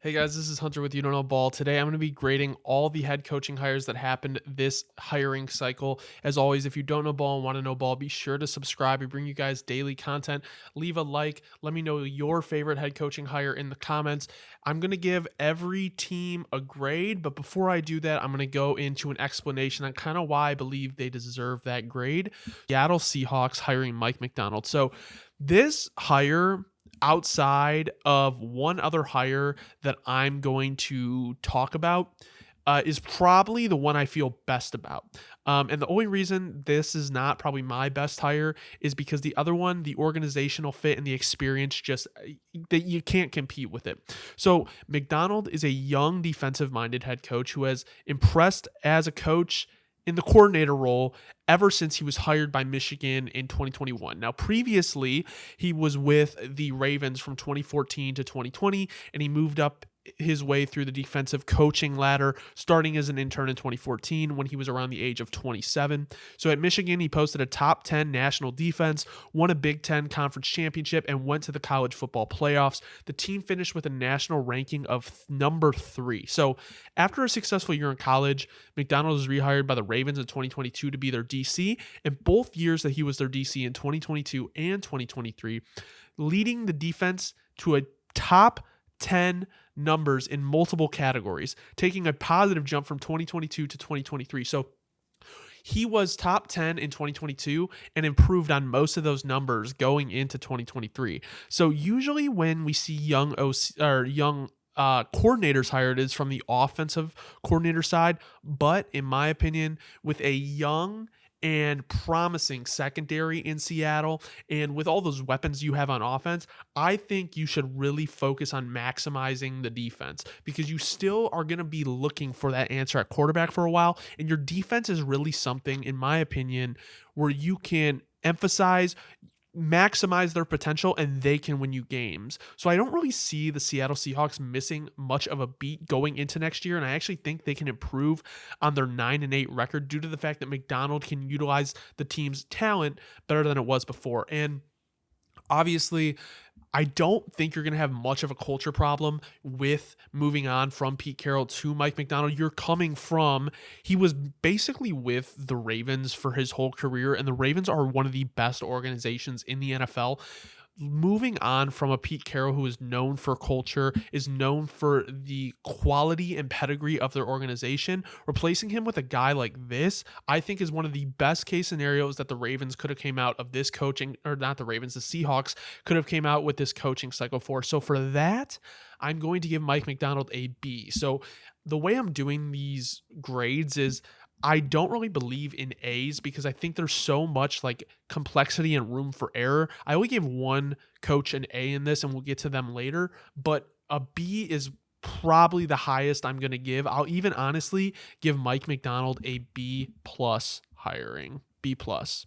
Hey guys, this is Hunter with You Don't Know Ball. Today I'm going to be grading all the head coaching hires that happened this hiring cycle. As always, if you don't know ball and want to know ball, be sure to subscribe. We bring you guys daily content. Leave a like. Let me know your favorite head coaching hire in the comments. I'm going to give every team a grade, but before I do that, I'm going to go into an explanation on kind of why I believe they deserve that grade. Seattle Seahawks hiring Mike MacDonald. So this hire, outside of one other hire that I'm going to talk about, is probably the one I feel best about. And the only reason this is not probably my best hire is because the other one, the organizational fit and the experience, just that you can't compete with it. So McDonald is a young defensive minded head coach who has impressed as a coach in the coordinator role ever since he was hired by Michigan in 2021. Now, previously, he was with the Ravens from 2014 to 2020, and he moved up his way through the defensive coaching ladder, starting as an intern in 2014 when he was around the age of 27. So at Michigan, he posted a top 10 national defense, won a Big Ten conference championship, and went to the college football playoffs. The team finished with a national ranking of number 3. So after a successful year in college, McDonald was rehired by the Ravens in 2022 to be their DC, and both years that he was their DC in 2022 and 2023, leading the defense to a top 10 numbers in multiple categories, taking a positive jump from 2022 to 2023. So he was top 10 in 2022 and improved on most of those numbers going into 2023. So usually when we see young coordinators hired, is from the offensive coordinator side, but in my opinion, with a young and promising secondary in Seattle, and with all those weapons you have on offense, I think you should really focus on maximizing the defense, because you still are going to be looking for that answer at quarterback for a while, and your defense is really something, in my opinion, where you can maximize their potential, and they can win you games. So I don't really see the Seattle Seahawks missing much of a beat going into next year, and I actually think they can improve on their 9-8 record due to the fact that McDonald can utilize the team's talent better than it was before. And obviously, I don't think you're going to have much of a culture problem with moving on from Pete Carroll to Mike McDonald. He was basically with the Ravens for his whole career, and the Ravens are one of the best organizations in the NFL. Moving on from a Pete Carroll who is known for culture, is known for the quality and pedigree of their organization, replacing him with a guy like this, I think is one of the best case scenarios that the Ravens could have came out of this coaching, or not the Ravens, the Seahawks could have came out with this coaching cycle for. So for that, I'm going to give Mike McDonald a B. So the way I'm doing these grades is I don't really believe in A's because I think there's so much like complexity and room for error. I only gave one coach an A in this, and we'll get to them later, but a B is probably the highest I'm going to give. I'll even honestly give Mike McDonald a B plus hiring. B plus.